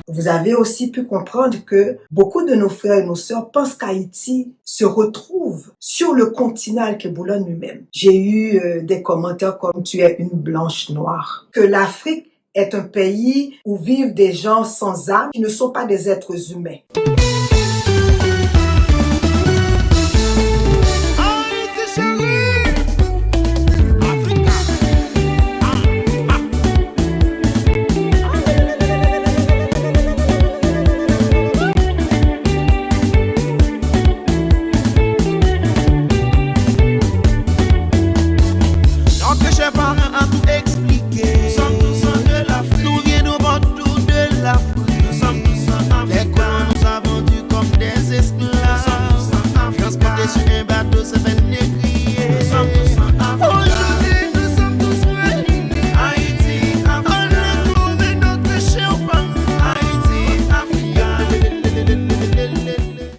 Vous avez aussi pu comprendre que beaucoup de nos frères et nos sœurs pensent qu'Haïti se retrouve sur le continent Alkebulan lui-même. J'ai eu des commentaires comme tu es une blanche noire, que l'Afrique est un pays où vivent des gens sans âme qui ne sont pas des êtres humains.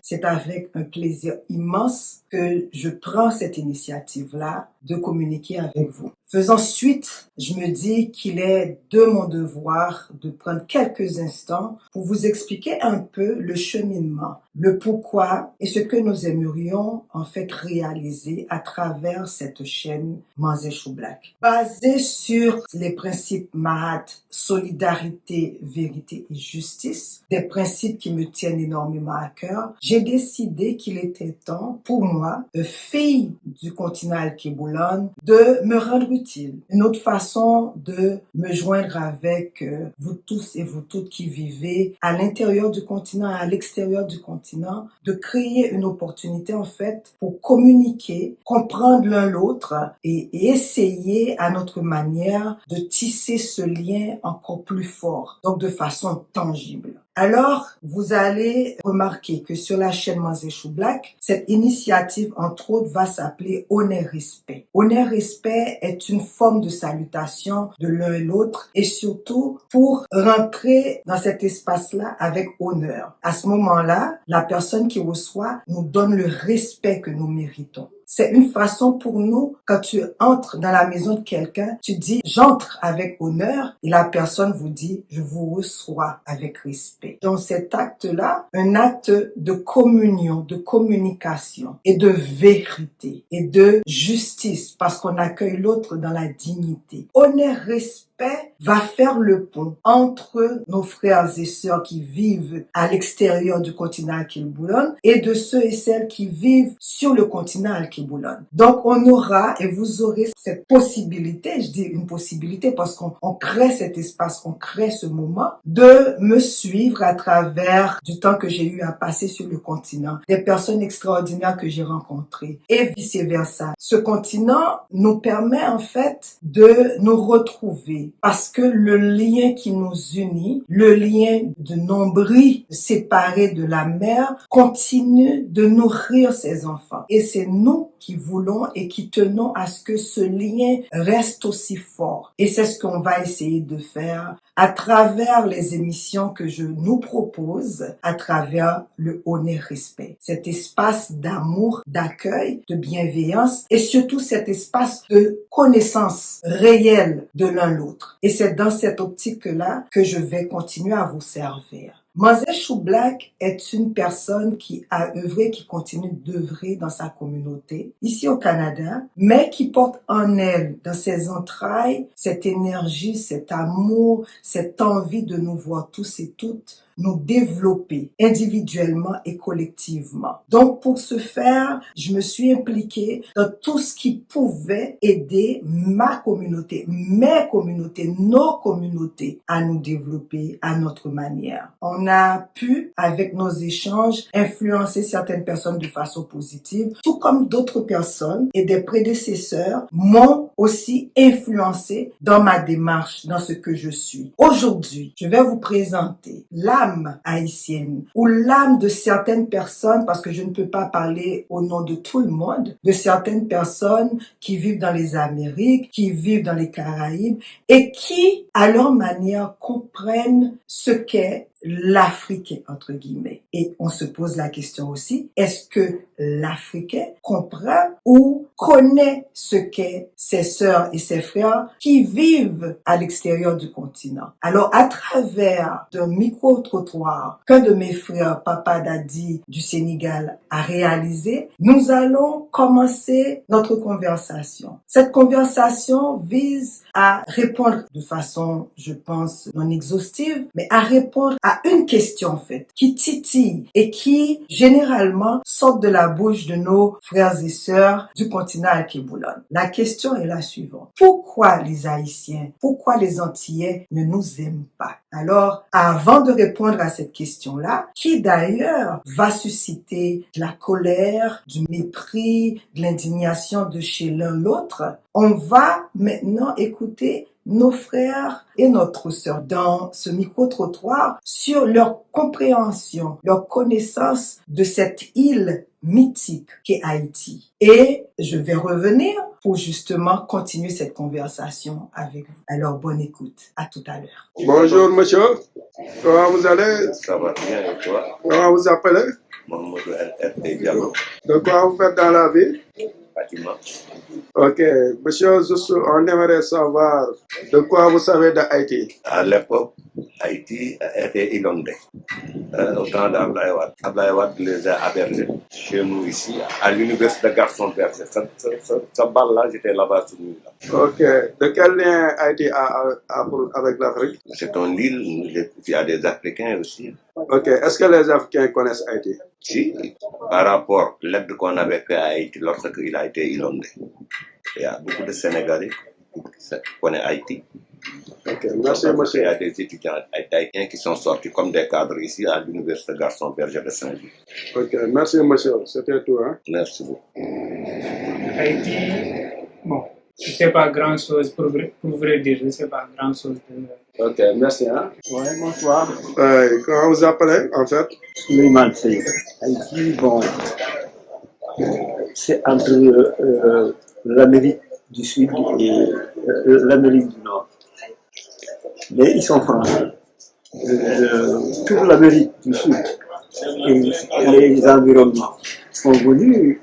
C'est avec un plaisir immense que je prends cette initiative-là de communiquer avec vous. Faisant suite, je me dis qu'il est de mon devoir de prendre quelques instants pour vous expliquer un peu le cheminement, le pourquoi et ce que nous aimerions en fait réaliser à travers cette chaîne Manzé Chou Black. Basée sur les principes Mahat, solidarité, vérité et justice, des principes qui me tiennent énormément à cœur, j'ai décidé qu'il était temps pour moi, fille du continent Alkebulan, de me rendre utile. Une autre façon de me joindre avec vous tous et vous toutes qui vivez à l'intérieur du continent et à l'extérieur du continent, de créer une opportunité en fait pour communiquer, comprendre l'un l'autre et essayer à notre manière de tisser ce lien encore plus fort, donc de façon tangible. Alors, vous allez remarquer que sur la chaîne Manzé Chou Black, cette initiative, entre autres, va s'appeler Honneur-Respect. Honneur-Respect est une forme de salutation de l'un et l'autre et surtout pour rentrer dans cet espace-là avec honneur. À ce moment-là, la personne qui reçoit nous donne le respect que nous méritons. C'est une façon pour nous, quand tu entres dans la maison de quelqu'un, tu dis « j'entre avec honneur » et la personne vous dit « je vous reçois avec respect ». Dans cet acte-là, un acte de communion, de communication et de vérité et de justice parce qu'on accueille l'autre dans la dignité. Honneur, respect va faire le pont entre nos frères et sœurs qui vivent à l'extérieur du continent Alkebulan et de ceux et celles qui vivent sur le continent Alkebulan. Donc on aura et vous aurez cette possibilité, je dis une possibilité parce qu'on crée cet espace, on crée ce moment de me suivre à travers du temps que j'ai eu à passer sur le continent, des personnes extraordinaires que j'ai rencontrées et vice-versa. Ce continent nous permet en fait de nous retrouver parce que le lien qui nous unit, le lien de nombril séparé de la mère, continue de nourrir ses enfants. Et c'est nous qui voulons et qui tenons à ce que ce lien reste aussi fort. Et c'est ce qu'on va essayer de faire à travers les émissions que je nous propose, à travers le Honneur-Respect. Cet espace d'amour, d'accueil, de bienveillance et surtout cet espace de connaissance réelle de l'un l'autre. Et c'est dans cette optique-là que je vais continuer à vous servir. Manzé Chou Black est une personne qui a œuvré, qui continue d'œuvrer dans sa communauté, ici au Canada, mais qui porte en elle, dans ses entrailles, cette énergie, cet amour, cette envie de nous voir tous et toutes nous développer individuellement et collectivement. Donc, pour ce faire, je me suis impliquée dans tout ce qui pouvait aider ma communauté, mes communautés, nos communautés à nous développer à notre manière. On a pu, avec nos échanges, influencer certaines personnes de façon positive, tout comme d'autres personnes et des prédécesseurs m'ont aussi influencé dans ma démarche, dans ce que je suis. Aujourd'hui, je vais vous présenter l'âme haïtienne ou l'âme de certaines personnes, parce que je ne peux pas parler au nom de tout le monde, de certaines personnes qui vivent dans les Amériques, qui vivent dans les Caraïbes et qui, à leur manière, comprennent ce qu'est l'Africain, entre guillemets. Et on se pose la question aussi, est-ce que l'Africain comprend ou connaît ce qu'est ses sœurs et ses frères qui vivent à l'extérieur du continent. Alors, à travers d'un micro-trottoir qu'un de mes frères, Papa Dadi du Sénégal, a réalisé, nous allons commencer notre conversation. Cette conversation vise à répondre de façon, je pense, non exhaustive, mais à répondre à une question, en fait, qui titille et qui, généralement, sort de la bouche de nos frères et sœurs du continent Alkebulan. La question est la suivante. Pourquoi les Haïtiens, pourquoi les Antillais ne nous aiment pas? Alors, avant de répondre à cette question-là, qui d'ailleurs va susciter de la colère, du mépris, de l'indignation de chez l'un l'autre, on va maintenant écouter nos frères et notre sœur dans ce micro-trottoir sur leur compréhension, leur connaissance de cette île mythique qu'est Haïti. Et je vais revenir pour justement continuer cette conversation avec vous. Alors, bonne écoute. À tout à l'heure. Bonjour, monsieur. Comment vous allez? Ça va bien et toi? Comment vous appelez? Mamadou LRT Diallo, De quoi vous faites dans la vie? bâtiment. Ok. Monsieur, juste, on aimerait savoir de quoi vous savez d'Haïti. À l'époque, Haïti était inondé. Au temps d'Ablaye Wade. Ablaye Wade les a hébergés chez nous ici, à l'université de Garçon Berger. Ça balle-là, j'étais là-bas sur nous. Ok. De quel lien Haïti a avec l'Afrique? C'est une île, il y a des Africains aussi. Ok. Est-ce que les Africains connaissent Haïti? Si, par rapport à l'aide qu'on avait fait à Haïti lorsqu'il a été inondé. Il y a beaucoup de Sénégalais qui connaissent Haïti. Ok, merci monsieur. Il y a des étudiants haïtiens qui sont sortis comme des cadres ici à l'université Garçon Berger de Saint-Louis. Ok, merci monsieur. C'était tout, hein? Merci beaucoup. Haïti, bon, je ne sais pas grand-chose, pour vrai dire, je ne sais pas grand-chose. Ok, merci, hein? Ouais, bonsoir. Comment vous appelez, en fait? Suleiman Sey. Haïti, bon, c'est entre l'Amérique du Sud et l'Amérique du Nord. Mais ils sont français. Toute l'Amérique du Sud et les environnements sont venus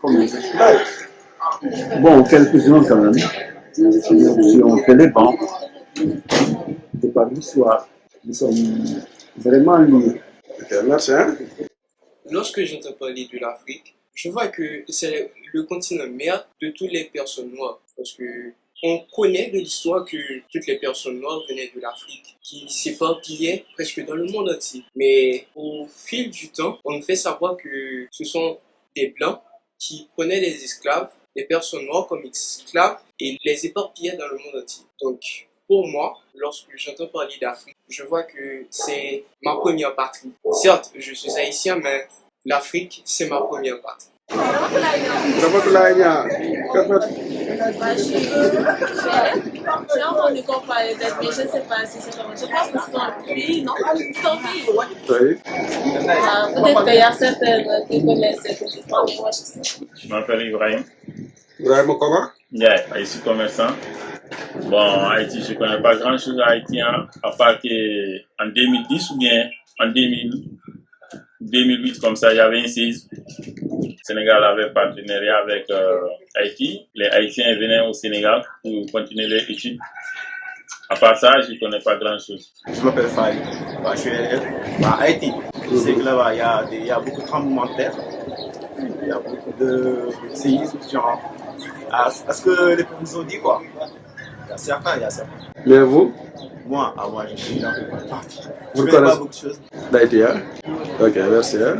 comme des esclaves. Bon, quelques-uns quand même. Si on fait les bancs, de par l'histoire, nous sommes vraiment liés. Ok, merci, hein? Lorsque j'entends parler de l'Afrique, je vois que c'est le continent mère de toutes les personnes noires. Parce que on connaît de l'histoire que toutes les personnes noires venaient de l'Afrique, qui s'éparpillaient presque dans le monde entier. Mais au fil du temps, on nous fait savoir que ce sont des Blancs qui prenaient les esclaves, des personnes noires comme esclaves, et les éparpillaient dans le monde entier. Donc, pour moi, lorsque j'entends parler d'Afrique, je vois que c'est ma première patrie. Certes, je suis haïtien, mais l'Afrique, c'est ma première patrie. Ramatoulaye Niang, J'ai entendu qu'on parlait d'aide, mais je ne sais pas si c'est comment. Je pense que c'est un pays, non? C'est un pays. oui. Peut-être qu'il y a certaines qui connaissent cette histoire, mais moi je sais. Je m'appelle Ibrahim. Ibrahima comment? Yeah, je suis commerçant. Bon, Haïti, je ne connais pas grand-chose à Haïti, hein, à part qu'en 2010 ou bien en 2008, comme ça, il y avait une crise. Le Sénégal avait partenariat avec Haïti. Les Haïtiens venaient au Sénégal pour continuer leurs études. À part ça, je ne connais pas grand-chose. Je m'appelle Faye. Je suis à Haïti. Je sais que là-bas, il y a beaucoup de tremblements de terre. Il y a beaucoup de séismes, genre. Est-ce que les gens nous ont dit quoi? Il y a certains. Mais vous? Moi, je suis dans une partie. Je Vous ne connais pas connaissez beaucoup de choses. d'Haïti, hein? Ok, merci, hein?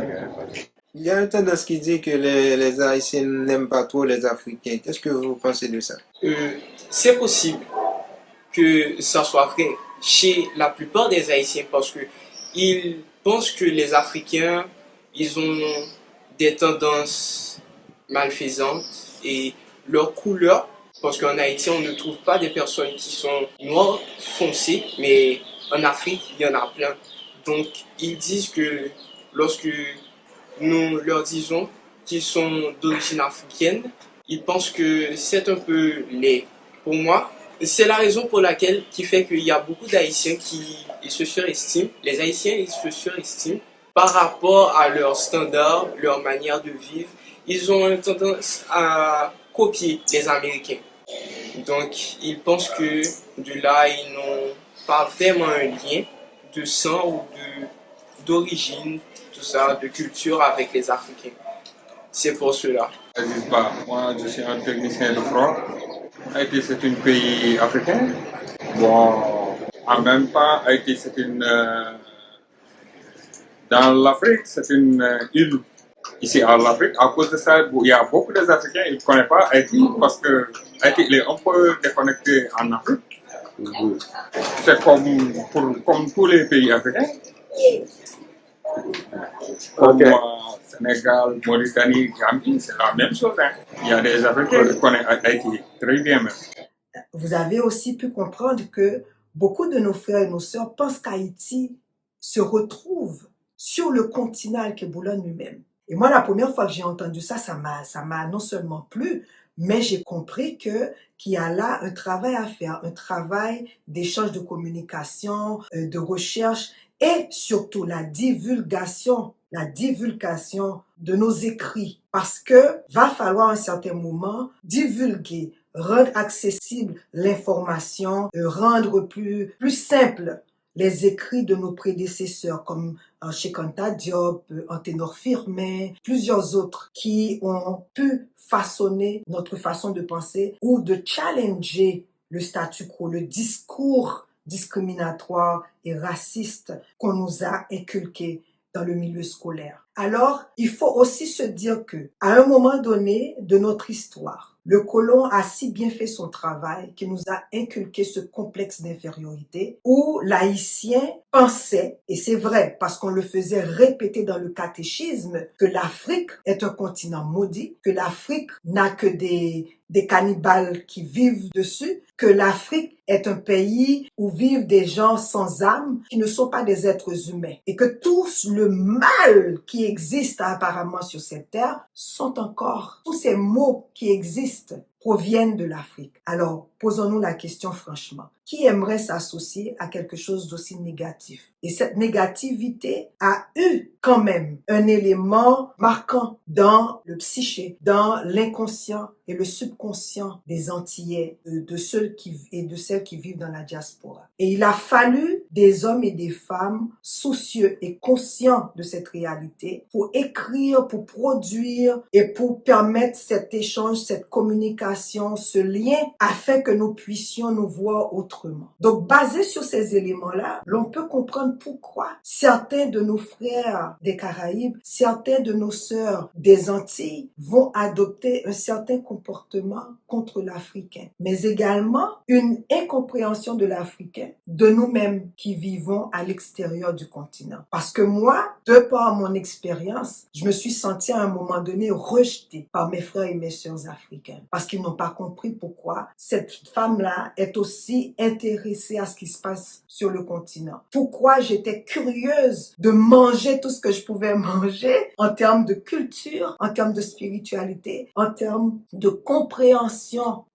Il y a une tendance qui dit que les Haïtiens n'aiment pas trop les Africains. Qu'est-ce que vous pensez de ça? C'est possible que ça soit vrai chez la plupart des Haïtiens parce que ils pensent que les Africains, ils ont des tendances malfaisantes et leur couleur, parce qu'en Haïti, on ne trouve pas des personnes qui sont noires foncées, mais en Afrique, il y en a plein. Donc, ils disent que lorsque nous leur disons qu'ils sont d'origine africaine, ils pensent que c'est un peu laid. Pour moi, c'est la raison pour laquelle qui fait qu'il y a beaucoup d'Haïtiens qui se surestiment. Les Haïtiens, ils se surestiment par rapport à leurs standards, leur manière de vivre ils ont une tendance à copier les Américains. Donc, ils pensent que de là, ils n'ont pas vraiment un lien de sang ou d'origine, tout ça, de culture avec les Africains. C'est pour cela. Moi, je suis un technicien de front. Haïti, c'est un pays africain. Bon, en même temps, Haïti, c'est dans l'Afrique, c'est une île ici en Afrique. À cause de ça, il y a beaucoup d'Africains qui ne connaissent pas Haïti parce que Haïti il est un peu déconnecté en Afrique. C'est comme tous les pays africains. Comme Sénégal, Mauritanie, Gambie, c'est la même chose. Hein. Il y a des Africains qui connaissent Haïti très bien même. Vous avez aussi pu comprendre que beaucoup de nos frères et nos sœurs pensent qu'Haïti se retrouve sur le continent que Boulogne lui-même. Et moi, la première fois que j'ai entendu ça, ça m'a non seulement plu, mais j'ai compris qu'il y a là un travail à faire, un travail d'échange de communication, de recherche et surtout la divulgation de nos écrits. Parce que va falloir à un certain moment divulguer, rendre accessible l'information, rendre plus simple les écrits de nos prédécesseurs comme Cheikh Anta Diop, Anténor Firmin, plusieurs autres qui ont pu façonner notre façon de penser ou de challenger le statu quo, le discours discriminatoire et raciste qu'on nous a inculqué dans le milieu scolaire. Alors, il faut aussi se dire que, à un moment donné de notre histoire, le colon a si bien fait son travail qu'il nous a inculqué ce complexe d'infériorité où l'haïtien pensait, et c'est vrai parce qu'on le faisait répéter dans le catéchisme, que l'Afrique est un continent maudit, que l'Afrique n'a que des cannibales qui vivent dessus, que l'Afrique est un pays où vivent des gens sans âme qui ne sont pas des êtres humains et que tout le mal qui existe apparemment sur cette terre sont encore, tous ces maux qui existent proviennent de l'Afrique. Alors, posons-nous la question franchement. Qui aimerait s'associer à quelque chose d'aussi négatif? Et cette négativité a eu quand même un élément marquant dans le psyché, dans l'inconscient et le subconscient des Antillais, de ceux et de celles qui vivent dans la diaspora. Et il a fallu des hommes et des femmes soucieux et conscients de cette réalité pour écrire, pour produire et pour permettre cet échange, cette communication, ce lien afin que nous puissions nous voir autrement. Donc, basé sur ces éléments-là, l'on peut comprendre pourquoi certains de nos frères des Caraïbes, certains de nos sœurs des Antilles vont adopter un certain comportement contre l'Africain, mais également une incompréhension de l'Africain, de nous-mêmes qui vivons à l'extérieur du continent. Parce que moi, de par mon expérience, je me suis sentie à un moment donné rejetée par mes frères et mes sœurs africains parce qu'ils n'ont pas compris pourquoi cette femme-là est aussi intéressée à ce qui se passe sur le continent. Pourquoi j'étais curieuse de manger tout ce que je pouvais manger en termes de culture, en termes de spiritualité, en termes de compréhension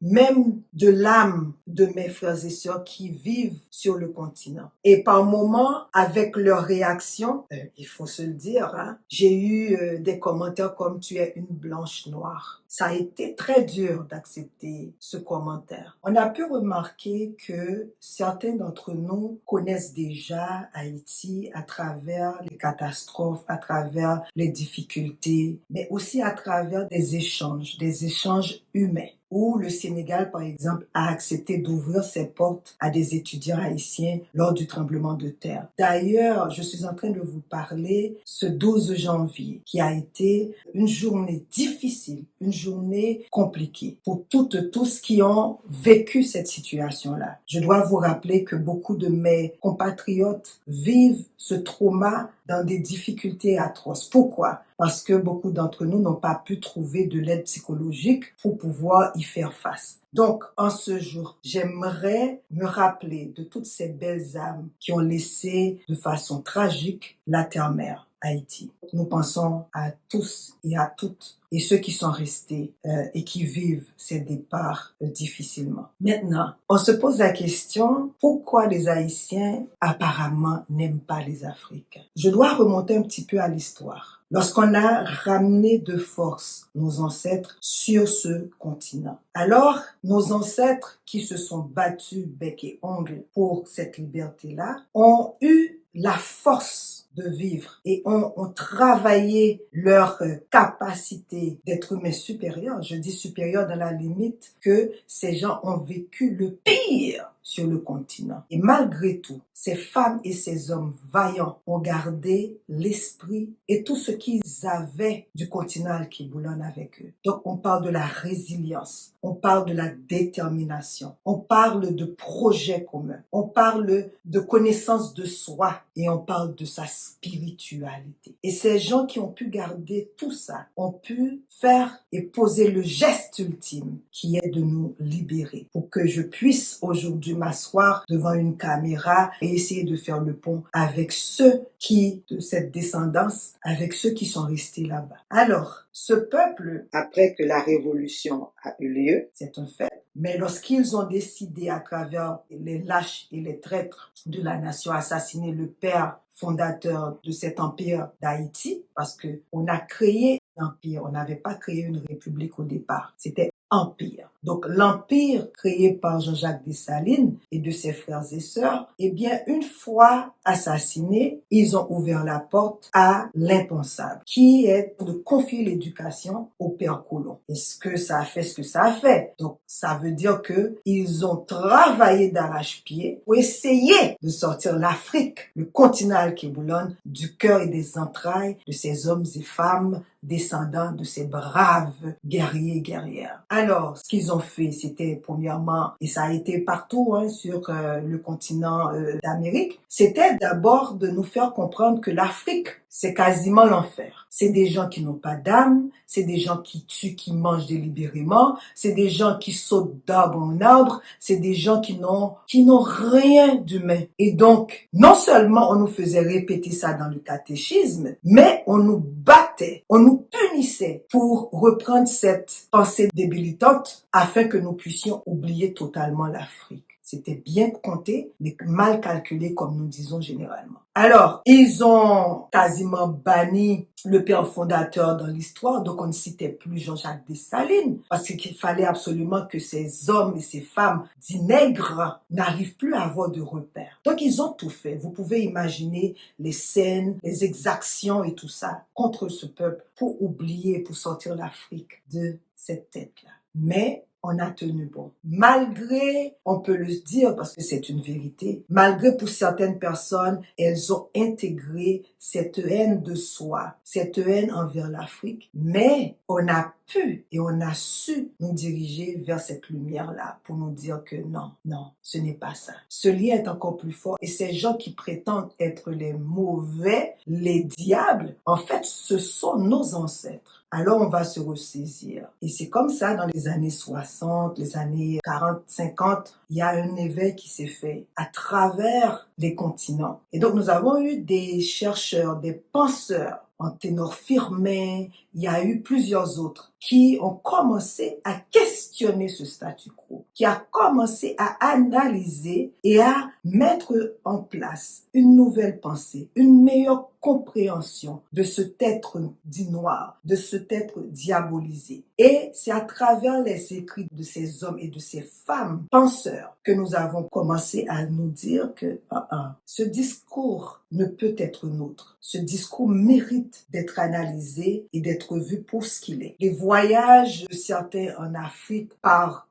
même de l'âme de mes frères et sœurs qui vivent sur le continent. Et par moments, avec leurs réactions, il faut se le dire, hein, j'ai eu des commentaires comme « tu es une blanche noire ». Ça a été très dur d'accepter ce commentaire. On a pu remarquer que certains d'entre nous connaissent déjà Haïti à travers les catastrophes, à travers les difficultés, mais aussi à travers des échanges humains, où le Sénégal, par exemple, a accepté d'ouvrir ses portes à des étudiants haïtiens lors du tremblement de terre. D'ailleurs, je suis en train de vous parler ce 12 janvier, qui a été une journée difficile, une journée compliquée pour tous qui ont vécu cette situation-là. Je dois vous rappeler que beaucoup de mes compatriotes vivent ce trauma dans des difficultés atroces. Pourquoi? Parce que beaucoup d'entre nous n'ont pas pu trouver de l'aide psychologique pour pouvoir y faire face. Donc, en ce jour, j'aimerais me rappeler de toutes ces belles âmes qui ont laissé de façon tragique la terre-mère. Haïti. Nous pensons à tous et à toutes et ceux qui sont restés et qui vivent ces départs difficilement. Maintenant, on se pose la question, pourquoi les Haïtiens apparemment n'aiment pas les Africains? Je dois remonter un petit peu à l'histoire. Lorsqu'on a ramené de force nos ancêtres sur ce continent, alors nos ancêtres qui se sont battus bec et ongle pour cette liberté-là ont eu la force de vivre et ont travaillé leur capacité d'être humains supérieurs. Je dis supérieurs dans la limite que ces gens ont vécu le pire sur le continent. Et malgré tout, ces femmes et ces hommes vaillants ont gardé l'esprit et tout ce qu'ils avaient du continent Al-Kiboulon avec eux. Donc on parle de la résilience, on parle de la détermination, on parle de projets communs, on parle de connaissance de soi et on parle de sa spiritualité. Et ces gens qui ont pu garder tout ça ont pu faire et poser le geste ultime qui est de nous libérer pour que je puisse aujourd'hui m'asseoir devant une caméra et essayer de faire le pont avec ceux qui, de cette descendance, avec ceux qui sont restés là-bas. Alors, ce peuple, après que la révolution a eu lieu, c'est un fait, mais lorsqu'ils ont décidé à travers les lâches et les traîtres de la nation assassiner le père fondateur de cet empire d'Haïti, parce que on a créé un empire, on n'avait pas créé une république au départ, c'était empire. Donc l'empire créé par Jean-Jacques Dessalines et de ses frères et sœurs, eh bien une fois assassinés, ils ont ouvert la porte à l'impensable, qui est de confier l'éducation au père colon. Est-ce que ça a fait ce que ça a fait? Donc ça veut dire que ils ont travaillé d'arrache-pied pour essayer de sortir l'Afrique, le continent Al-Kiboulon, du cœur et des entrailles de ces hommes et femmes descendants de ces braves guerriers et guerrières. Alors, ce qu'ils ont fait, c'était premièrement, et ça a été partout sur le continent d'Amérique, c'était d'abord de nous faire comprendre que l'Afrique, c'est quasiment l'enfer. C'est des gens qui n'ont pas d'âme, c'est des gens qui tuent, qui mangent délibérément, c'est des gens qui sautent d'arbre en arbre, c'est des gens qui n'ont rien d'humain. Et donc, non seulement on nous faisait répéter ça dans le catéchisme, mais on nous battait, on nous punissait pour reprendre cette pensée débilitante afin que nous puissions oublier totalement l'Afrique. C'était bien compté, mais mal calculé, comme nous disons généralement. Alors, ils ont quasiment banni le père fondateur dans l'histoire, donc on ne citait plus Jean-Jacques Dessalines, parce qu'il fallait absolument que ces hommes et ces femmes dits nègres n'arrivent plus à avoir de repères. Donc ils ont tout fait. Vous pouvez imaginer les scènes, les exactions et tout ça contre ce peuple pour oublier, pour sortir l'Afrique de cette tête-là. Mais on a tenu bon. Malgré, on peut le dire parce que c'est une vérité, malgré pour certaines personnes, elles ont intégré cette haine de soi, cette haine envers l'Afrique, mais on a pu et on a su nous diriger vers cette lumière-là pour nous dire que non, ce n'est pas ça. Ce lien est encore plus fort et ces gens qui prétendent être les mauvais, les diables, en fait, ce sont nos ancêtres. Alors on va se ressaisir. Et c'est comme ça dans les années 60, les années 40, 50, il y a un éveil qui s'est fait à travers les continents. Et donc nous avons eu des chercheurs, des penseurs, Anténor Firmin, il y a eu plusieurs autres qui ont commencé à questionner ce statu quo, qui a commencé à analyser et à mettre en place une nouvelle pensée, une meilleure compréhension de cet être dit noir, de cet être diabolisé. Et c'est à travers les écrits de ces hommes et de ces femmes penseurs que nous avons commencé à nous dire que ce discours ne peut être nôtre. Ce discours mérite d'être analysé et d'être vu pour ce qu'il est. Les voyages de certains en Afrique par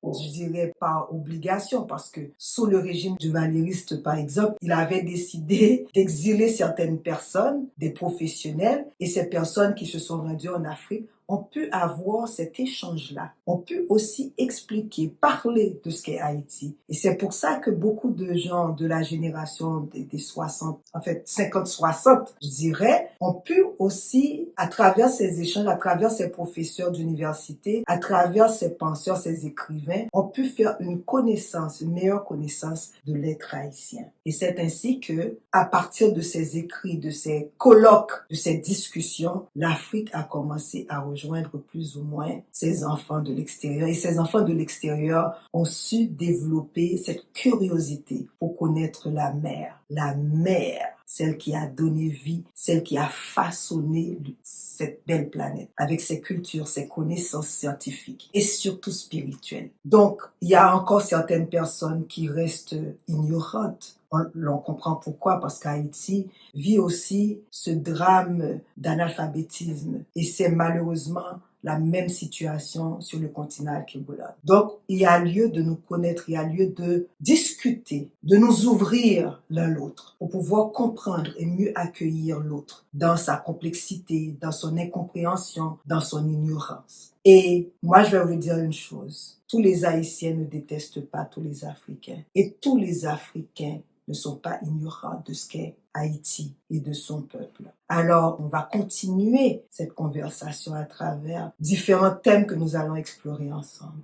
obligation, parce que sous le régime du valériste, par exemple, il avait décidé d'exiler certaines personnes, des professionnels, et ces personnes qui se sont rendues en Afrique on peut avoir cet échange-là. On peut aussi expliquer, parler de ce qu'est Haïti. Et c'est pour ça que beaucoup de gens de la génération des 60, en fait 50-60, je dirais, ont pu aussi, à travers ces échanges, à travers ces professeurs d'université, à travers ces penseurs, ces écrivains, ont pu faire une connaissance, une meilleure connaissance de l'être haïtien. Et c'est ainsi que, à partir de ces écrits, de ces colloques, de ces discussions, l'Afrique a commencé à rejoindre plus ou moins ses enfants de l'extérieur. Et ces enfants de l'extérieur ont su développer cette curiosité pour connaître la mer. La mer, celle qui a donné vie, celle qui a façonné cette belle planète avec ses cultures, ses connaissances scientifiques et surtout spirituelles. Donc, il y a encore certaines personnes qui restent ignorantes. On comprend pourquoi, parce qu'Haïti vit aussi ce drame d'analphabétisme et c'est malheureusement la même situation sur le continent Alkéboula. Donc, il y a lieu de nous connaître, il y a lieu de discuter, de nous ouvrir l'un l'autre pour pouvoir comprendre et mieux accueillir l'autre dans sa complexité, dans son incompréhension, dans son ignorance. Et moi, je vais vous dire une chose. Tous les Haïtiens ne détestent pas tous les Africains. Et tous les Africains ne sont pas ignorants de ce qu'est Haïti et de son peuple. Alors, on va continuer cette conversation à travers différents thèmes que nous allons explorer ensemble.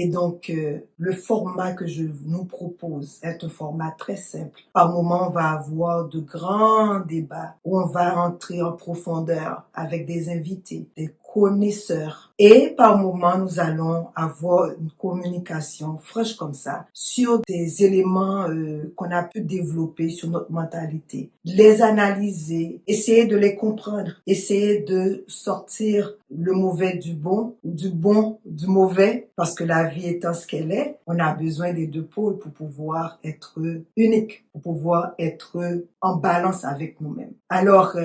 Et donc, le format que je nous propose est un format très simple. Par moment, on va avoir de grands débats où on va entrer en profondeur avec des invités, des connaisseurs. Et par moment, nous allons avoir une communication fraîche comme ça sur des éléments qu'on a pu développer sur notre mentalité. Les analyser, essayer de les comprendre, essayer de sortir le mauvais du bon ou du bon du mauvais, parce que la vie étant ce qu'elle est, on a besoin des deux pôles pour pouvoir être unique, pour pouvoir être en balance avec nous-mêmes. Alors,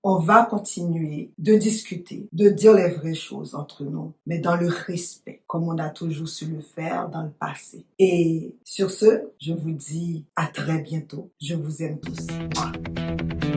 on va continuer de discuter, de dire les vraies choses entre nous, mais dans le respect, comme on a toujours su le faire dans le passé. Et sur ce, je vous dis à très bientôt. Je vous aime tous. Moi.